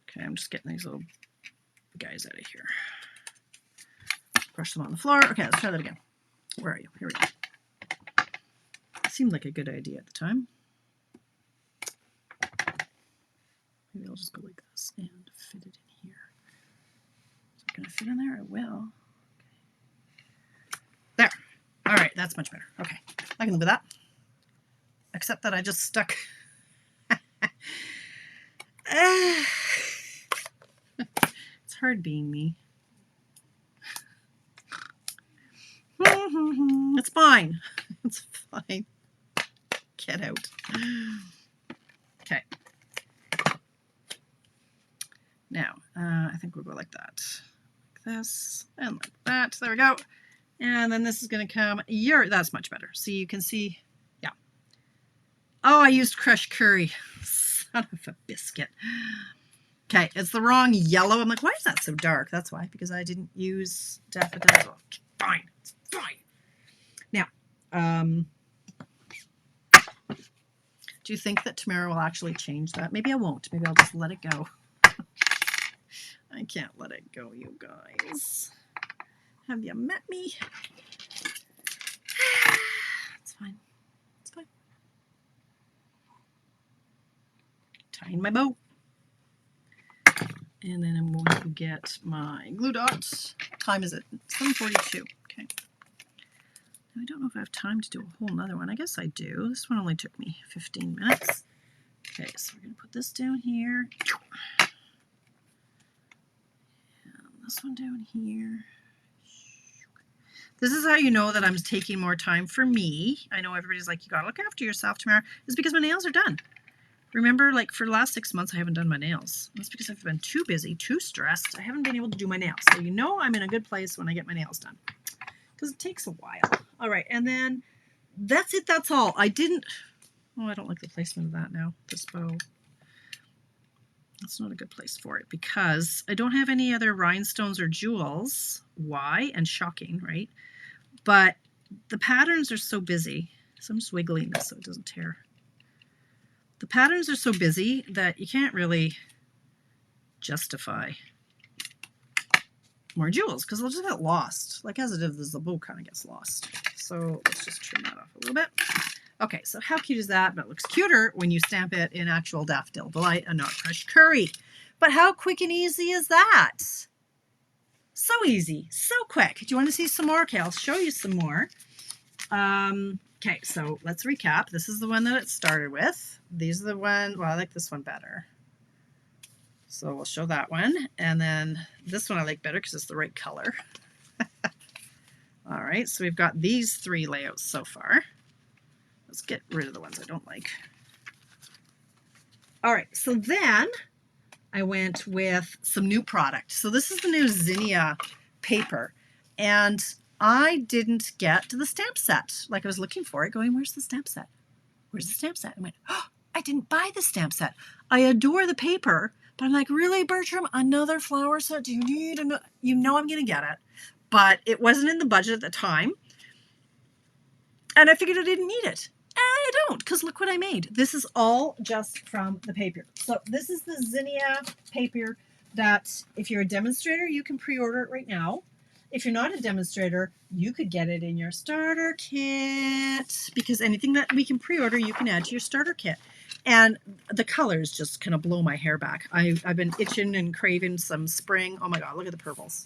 Okay, I'm just getting these little guys out of here. Brush them on the floor. Okay, let's try that again. Where are you? Here we go. Seemed like a good idea at the time. Maybe I'll just go like this and fit it in here. Is it going to fit in there? It will. Okay. There. All right, that's much better. Okay, I can live with that. Except that I just stuck. It's hard being me. It's fine. It's fine. Get out. Okay. Now, I think we'll go like that. Like this and like that. There we go. And then this is going to come. That's much better. So you can see, yeah. Oh, I used crushed curry. Son of a biscuit. Okay, it's the wrong yellow. I'm like, why is that so dark? That's why, because I didn't use daffodil. Fine. It's fine. Now, do you think that Tamara will actually change that? Maybe I won't. Maybe I'll just let it go. I can't let it go, you guys. Have you met me? It's fine. It's fine. Tying my bow. And then I'm going to get my glue dots. What time is it? 7:42. Okay. Now, I don't know if I have time to do a whole nother one. I guess I do. This one only took me 15 minutes. Okay, so we're going to put this down here. And this one down here. This is how you know that I'm taking more time for me. I know everybody's like, you got to look after yourself, Tamara. It's because my nails are done. Remember, like for the last 6 months, I haven't done my nails. That's because I've been too busy, too stressed. I haven't been able to do my nails. So you know I'm in a good place when I get my nails done. Because it takes a while. All right, and then that's it. That's all. I don't like the placement of that now, this bow. That's not a good place for it because I don't have any other rhinestones or jewels. Why? And shocking, right? But the patterns are so busy. So I'm just wiggling this so it doesn't tear. The patterns are so busy that you can't really justify more jewels because they'll just get lost. Like as it is, the bow kind of gets lost. So let's just trim that off a little bit. Okay, so how cute is that? But it looks cuter when you stamp it in actual Daffodil Delight and not crushed curry. But how quick and easy is that? So easy, so quick. Do you want to see some more? Okay, I'll show you some more. Okay, so let's recap. This is the one that it started with. These are the ones, well, I like this one better. So we'll show that one. And then this one I like better because it's the right color. All right, so we've got these 3 layouts so far. Let's get rid of the ones I don't like. All right, so then I went with some new product. So this is the new Zinnia paper. And I didn't get to the stamp set. Like I was looking for it, going, where's the stamp set? Where's the stamp set? I went, oh, I didn't buy the stamp set. I adore the paper, but I'm like, really, Bertram? Another flower set? Do you need another? You know I'm going to get it. But it wasn't in the budget at the time. And I figured I didn't need it. I don't, because look what I made. This is all just from the paper. So this is the Zinnia paper that if you're a demonstrator, you can pre-order it right now. If you're not a demonstrator, you could get it in your starter kit because anything that we can pre-order, you can add to your starter kit. And the colors just kind of blow my hair back. I've been itching and craving some spring. Oh my God, look at the purples.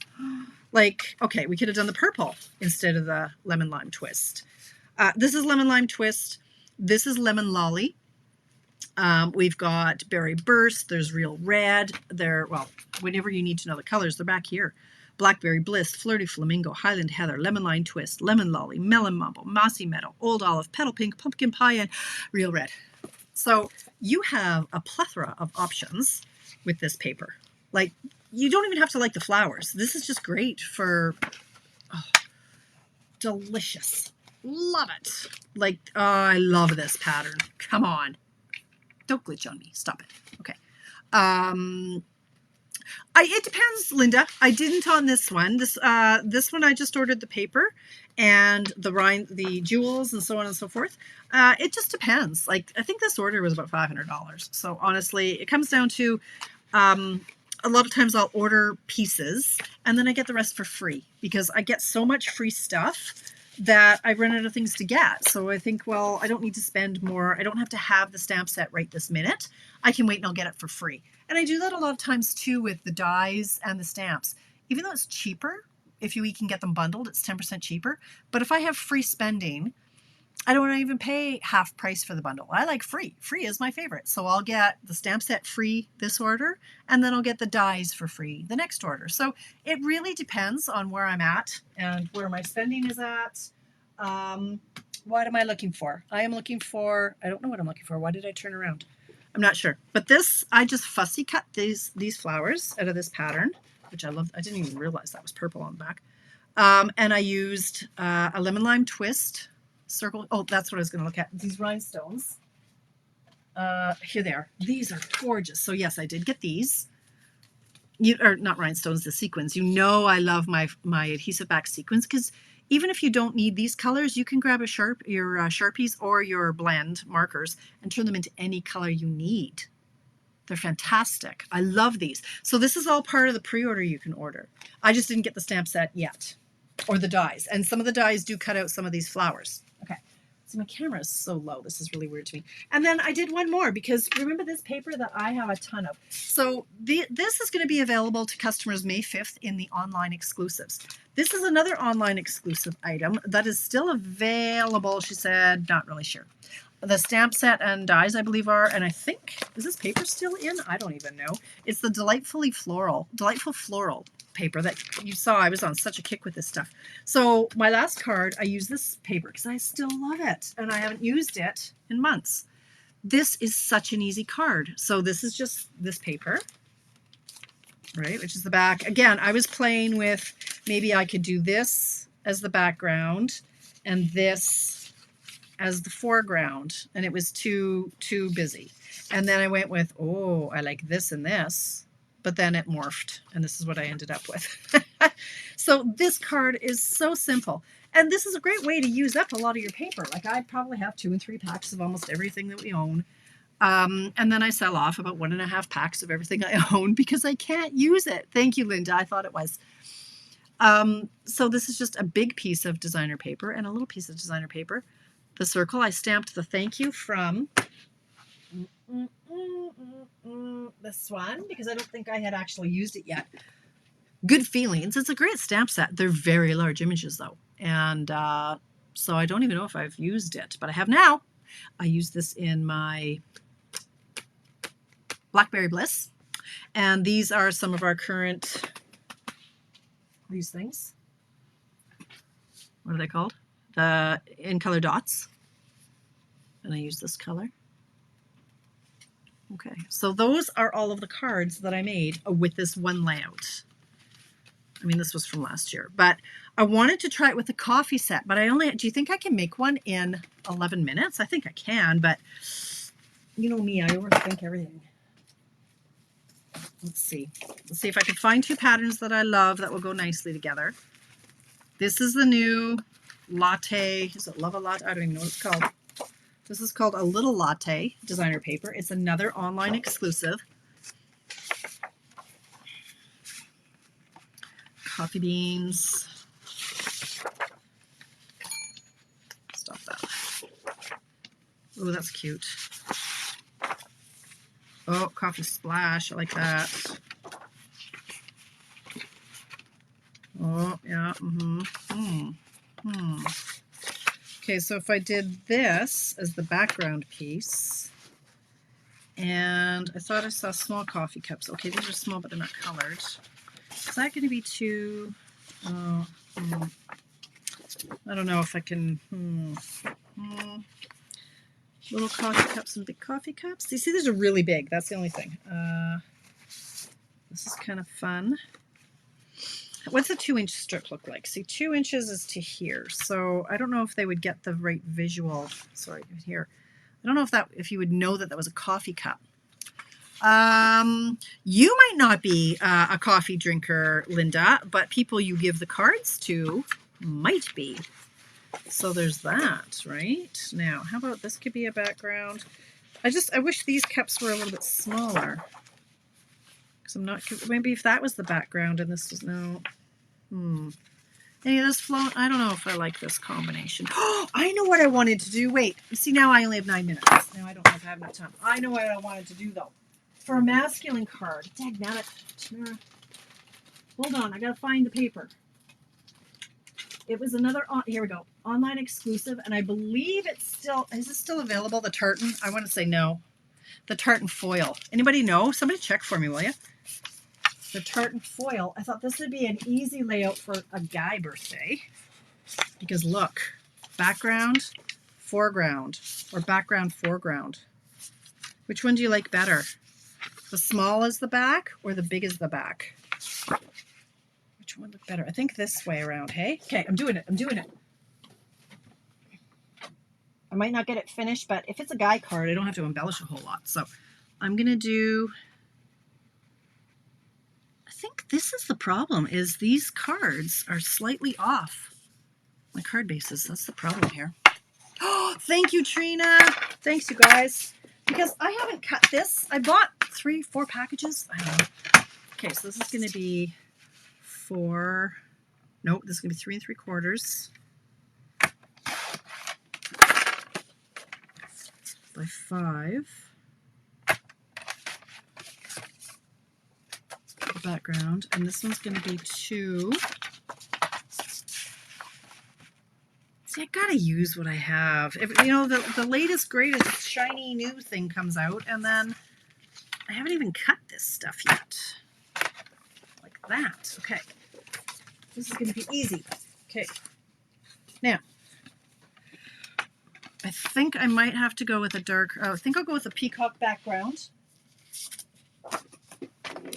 Like, okay, we could have done the purple instead of the lemon lime twist. This is lemon lime twist. This is lemon lolly. We've got berry burst. There's real red. Well, whenever you need to know the colors, they're back here. Blackberry bliss, flirty flamingo, highland heather, lemon lime twist, lemon lolly, melon mumble, mossy meadow, old olive, petal pink, pumpkin pie, and real red. So you have a plethora of options with this paper. Like, you don't even have to like the flowers. This is just great for, delicious. Love it. Like, oh, I love this pattern. Come on. Don't glitch on me. Stop it. Okay. It depends, Linda. I didn't on this one. This one I just ordered the paper and the jewels and so on and so forth. It just depends. Like, I think this order was about $500. So honestly, it comes down to a lot of times I'll order pieces and then I get the rest for free because I get so much free stuff that I run out of things to get. So I think, well, I don't need to spend more. I don't have to have the stamp set right this minute. I can wait and I'll get it for free. And I do that a lot of times too with the dies and the stamps. Even though it's cheaper, if you can get them bundled, it's 10% cheaper. But if I have free spending, I don't want to even pay half price for the bundle. I like free. Free is my favorite. So I'll get the stamp set free this order, and then I'll get the dies for free the next order. So it really depends on where I'm at and where my spending is at. What am I looking for? I am looking for, I don't know what I'm looking for. Why did I turn around? I'm not sure. But this, I just fussy cut these flowers out of this pattern, which I love. I didn't even realize that was purple on the back. And I used a lemon lime twist circle. Oh, that's what I was going to look at. These rhinestones. Here they are. These are gorgeous. So yes, I did get these. Or not rhinestones, the sequins. You know I love my adhesive back sequins because even if you don't need these colors, you can grab your Sharpies or your blend markers and turn them into any color you need. They're fantastic. I love these. So this is all part of the pre-order you can order. I just didn't get the stamp set yet, or the dies. And some of the dies do cut out some of these flowers. Okay. So my camera is so low. This is really weird to me. And then I did one more because remember this paper that I have a ton of. So this is going to be available to customers May 5th in the online exclusives. This is another online exclusive item that is still available. She said, not really sure. The stamp set and dies, I believe, are, and I think, is this paper still in? I don't even know. It's the Delightful Floral paper that you saw. I was on such a kick with this stuff. So my last card, I use this paper because I still love it and I haven't used it in months. This is such an easy card. So this is just this paper, right, which is the back. Again, I was playing with maybe I could do this as the background and this as the foreground, and it was too busy. And then I went with, oh, I like this and this, but then it morphed, and this is what I ended up with. So this card is so simple, and this is a great way to use up a lot of your paper. Like I probably have 2 and 3 packs of almost everything that we own. And then I sell off about 1.5 packs of everything I own because I can't use it. Thank you, Linda. I thought it was. So this is just a big piece of designer paper and a little piece of designer paper. The circle, I stamped the thank you from this one because I don't think I had actually used it yet. Good Feelings. It's a great stamp set. They're very large images though. And so I don't even know if I've used it, but I have now. I used this in my Blackberry Bliss. And these are some of our current, these things. What are they called? The in color dots, and I use this color. Okay, so those are all of the cards that I made with this one layout. I mean, this was from last year, but I wanted to try it with the coffee set, but do you think I can make one in 11 minutes? I think I can, but you know me, I overthink everything. Let's see if I can find 2 patterns that I love that will go nicely together. This is the new latte. Is it Love a Latte? I don't even know what it's called. This is called a Little Latte designer paper. It's another online exclusive. Coffee beans. Stop that. Oh, that's cute. Oh, coffee splash. I like that. Oh, yeah. Okay, so if I did this as the background piece, and I thought I saw small coffee cups. Okay, these are small, but they're not colored. Is that going to be too... Oh, I don't know if I can... Little coffee cups and big coffee cups. You see, these are really big. That's the only thing. This is kind of fun. What's a 2-inch strip look like? See, 2 inches is to here. So I don't know if they would get the right visual. Sorry, here. I don't know if you would know that was a coffee cup. You might not be a coffee drinker, Linda, but people you give the cards to might be. So there's that, right? Now, how about this could be a background? I wish these cups were a little bit smaller. Because I'm not, maybe if that was the background and this was, no. Any of this flown? I don't know if I like this combination. Oh, I know what I wanted to do. Wait, you see, now I only have 9 minutes. Now I don't know if I have enough time. I know what I wanted to do, though. For a masculine card. Dagnabbit, Tamara. Hold on, I gotta find the paper. It was another, here we go, online exclusive, and I believe it's still, is it still available, the tartan? I want to say no. The tartan foil. Anybody know? Somebody check for me, will you? The tartan foil. I thought this would be an easy layout for a guy birthday. Because look, background, foreground, or background, foreground. Which one do you like better? The small is the back or the big is the back? Which one look better? I think this way around, hey? Okay, I'm doing it. I'm doing it. I might not get it finished, but if it's a guy card, I don't have to embellish a whole lot. So I'm going to do... I think this is the problem, is these cards are slightly off my card bases. That's the problem here. Oh, thank you, Trina. Thanks, you guys. Because I haven't cut this. I bought 3-4 packages. I don't know. Okay, so this is going to be 4. Nope, this is going to be 3 3/4 by 5. The background, and this one's going to be 2. See, I gotta use what I have. If you know, the latest, greatest, shiny new thing comes out, and then I haven't even cut this stuff yet. Like that. Okay. This is going to be easy. Okay. Now, I think I might have to go with a dark, I think I'll go with a peacock background.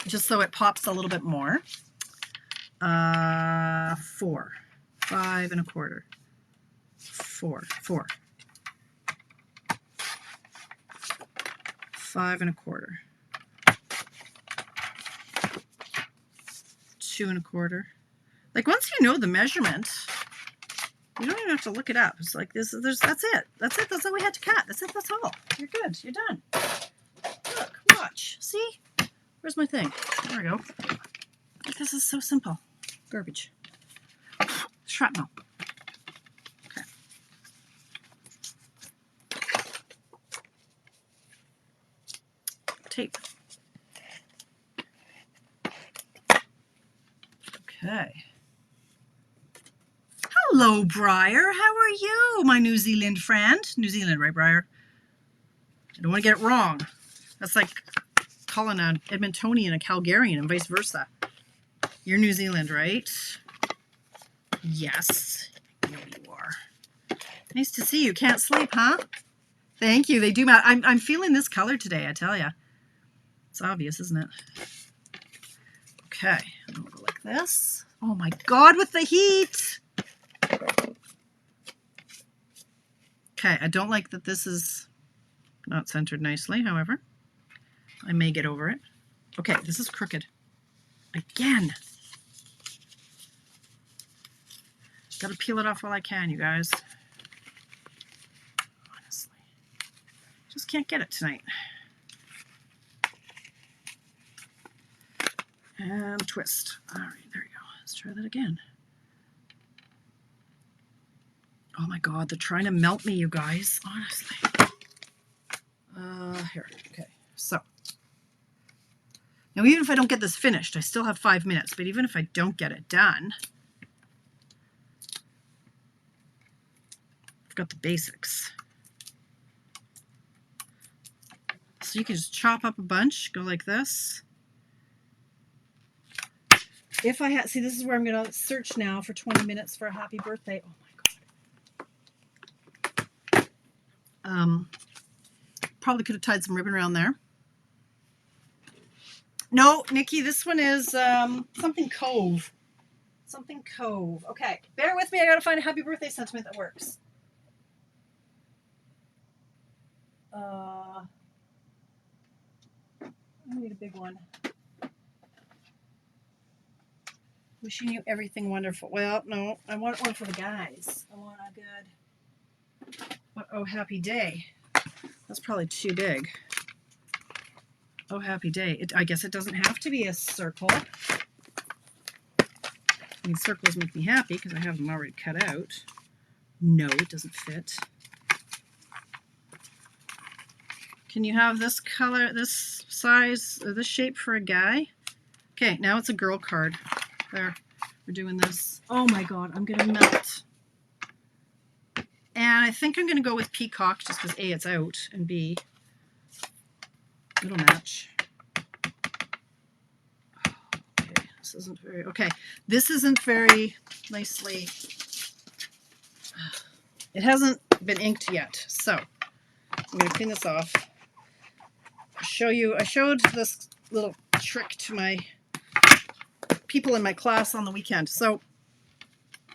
Just so it pops a little bit more. 4. 5 1/4. 4. 5 1/4. 2 1/4. Like, once you know the measurement, you don't even have to look it up. It's like this. That's it. That's it. That's all we had to cut. That's it. That's all. You're good. You're done. Look, watch. See? Where's my thing? There we go. This is so simple. Garbage. Shrapnel. Okay. Tape. Okay. Hello, Briar. How are you, my New Zealand friend? New Zealand, right, Briar? I don't want to get it wrong. That's like calling an Edmontonian a Calgarian and vice versa. You're New Zealand, right? Yes. I know you are. Nice to see you. Can't sleep, huh? Thank you. They do matter. I'm feeling this color today, I tell you. It's obvious, isn't it? Okay. I'm going to go like this. Oh, my God, with the heat. Okay, I don't like that this is not centered nicely, however. I may get over it. Okay, this is crooked. Again. Gotta peel it off while I can, you guys. Honestly. Just can't get it tonight. And twist. All right, there we go. Let's try that again. Oh my God, they're trying to melt me, you guys. Honestly. Here. Okay. So Now, even if I don't get this finished, I still have 5 minutes, but even if I don't get it done, I've got the basics. So you can just chop up a bunch, go like this. If I had, see, this is where I'm going to search now for 20 minutes for a happy birthday. Oh my God. Probably could have tied some ribbon around there. No, Nikki, this one is something Cove. Something Cove. Okay, bear with me. I got to find a happy birthday sentiment that works. I need a big one. Wishing you everything wonderful. Well, no, I want one for the guys. I want a good, oh, happy day. That's probably too big. Oh, happy day. I guess it doesn't have to be a circle. I mean, circles make me happy because I have them already cut out. No, it doesn't fit. Can you have this color, this size, or this shape for a guy? Okay, now it's a girl card. There, we're doing this. Oh my God, I'm gonna melt. And I think I'm gonna go with peacock just because A, it's out, and B, it'll match. Okay, this isn't very, okay, this isn't very nicely, it hasn't been inked yet. So I'm gonna clean this off. Show you, I showed this little trick to my people in my class on the weekend. So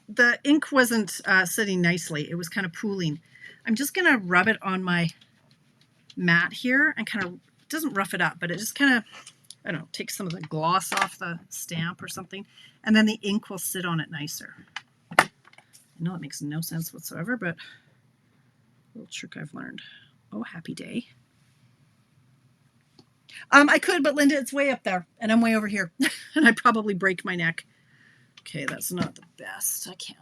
the ink wasn't sitting nicely. It was kind of pooling. I'm just going to rub it on my mat here and kind of, it doesn't rough it up, but it just kind of, I don't know, takes some of the gloss off the stamp or something. And then the ink will sit on it nicer. I know it makes no sense whatsoever, but a little trick I've learned. Oh, happy day. I could, but Linda, it's way up there and I'm way over here and I'd probably break my neck. Okay, that's not the best. I can't.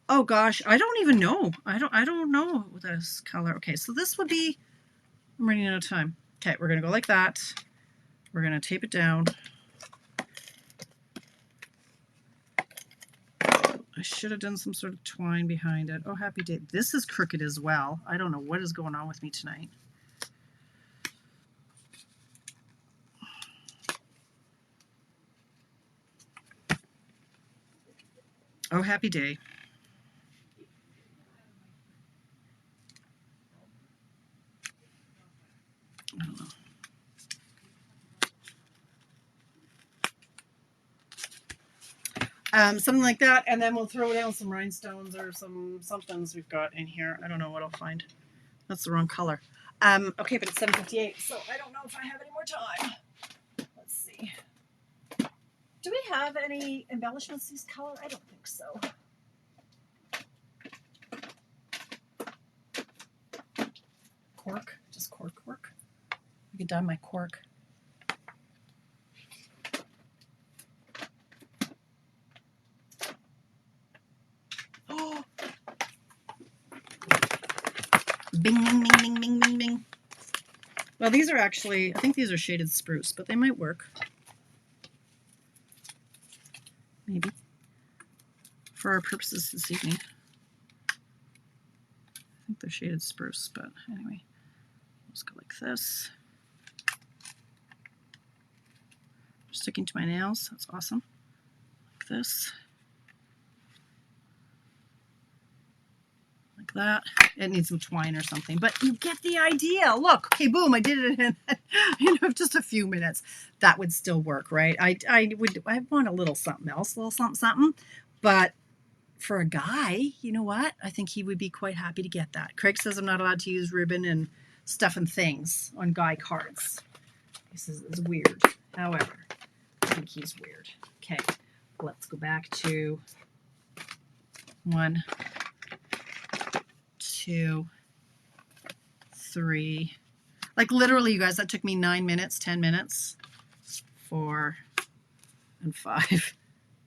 Oh gosh, I don't even know. I don't know this color. Okay, so this would be, I'm running out of time. Okay, we're gonna go like that. We're gonna tape it down. I should have done some sort of twine behind it. Oh, happy day. This is crooked as well. I don't know what is going on with me tonight. Oh, happy day. I don't know. Something like that, and then we'll throw down some rhinestones or somethings we've got in here. I don't know what I'll find. That's the wrong color. Okay, but it's 7:58, so I don't know if I have any more time. Let's see. Do we have any embellishments this color? I don't think so. Cork, just cork work. I could dye my cork. Oh! Bing, bing, bing, bing, bing, bing, bing. Well, these are actually, I think these are shaded spruce, but they might work. Maybe. For our purposes this evening. I think they're shaded spruce, but anyway. Let's go like this. Sticking to my nails, that's awesome. Like this. Like that. It needs some twine or something, but you get the idea. Look, okay, boom, I did it in just a few minutes. That would still work, right? I want a little something else, a little something, but for a guy, you know what? I think he would be quite happy to get that. Craig says I'm not allowed to use ribbon and stuff and things on guy cards. He says it's weird. However, I think he's weird. Okay, let's go back to 1, 2, 3. Like literally, you guys, that took me 9 minutes, 10 minutes, 4 and 5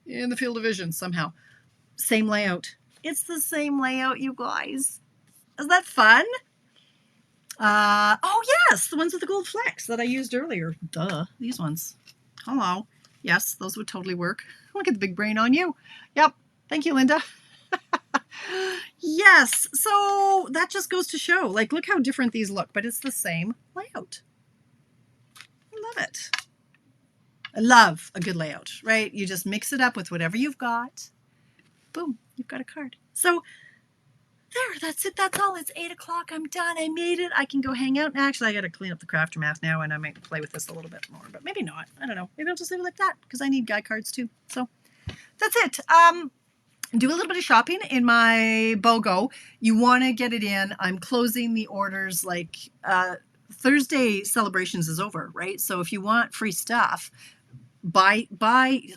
in the field of vision somehow. Same layout. It's the same layout, you guys. Is that fun? Oh yes, the ones with the gold flecks that I used earlier. Duh, these ones. Hello. Yes, those would totally work. Look at the big brain on you. Yep. Thank you, Linda. Yes, so that just goes to show, like, look how different these look, but it's the same layout. I love it. I love a good layout, right? You just mix it up with whatever you've got. Boom, you've got a card. So there, that's it. That's all. It's 8 o'clock. I'm done. I made it. I can go hang out. Actually, I got to clean up the crafter mat now, and I might play with this a little bit more, but maybe not. I don't know. Maybe I'll just leave it like that because I need guy cards too. So that's it. Do a little bit of shopping in my BOGO. You want to get it in. I'm closing the orders like Thursday celebrations is over, right? So if you want free stuff, buy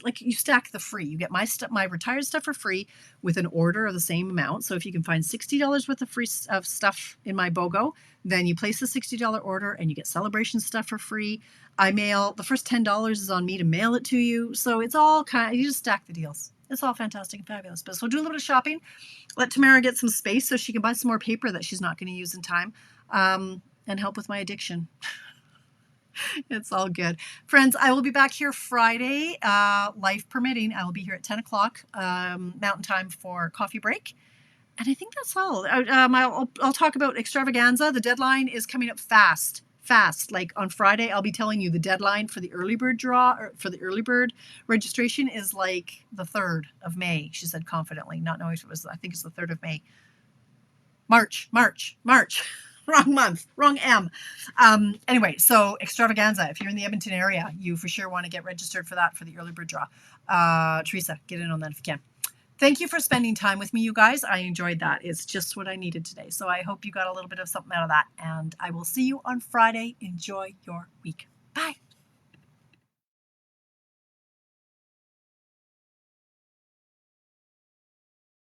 like you stack the free. You get my stuff, my retired stuff for free with an order of the same amount. So if you can find $60 worth of free stuff in my BOGO, then you place a $60 order and you get celebration stuff for free. I mail the first $10 is on me to mail it to you. So it's all kind of, you just stack the deals. It's all fantastic and fabulous. But so do a little bit of shopping. Let Tamara get some space so she can buy some more paper that she's not going to use in time, and help with my addiction. It's all good. Friends, I will be back here Friday, life permitting. I will be here at 10 o'clock Mountain Time for coffee break. And I think that's all. I'll talk about extravaganza. The deadline is coming up fast. Like on Friday, I'll be telling you the deadline for the early bird draw, or for the early bird registration is like the 3rd of May, she said confidently, not knowing if it was, I think it's the 3rd of May. March. Wrong month, wrong M. Anyway, so extravaganza. If you're in the Edmonton area, you for sure want to get registered for that, for the early bird draw. Teresa, get in on that if you can. Thank you for spending time with me, you guys. I enjoyed that. It's just what I needed today. So I hope you got a little bit of something out of that. And I will see you on Friday. Enjoy your week.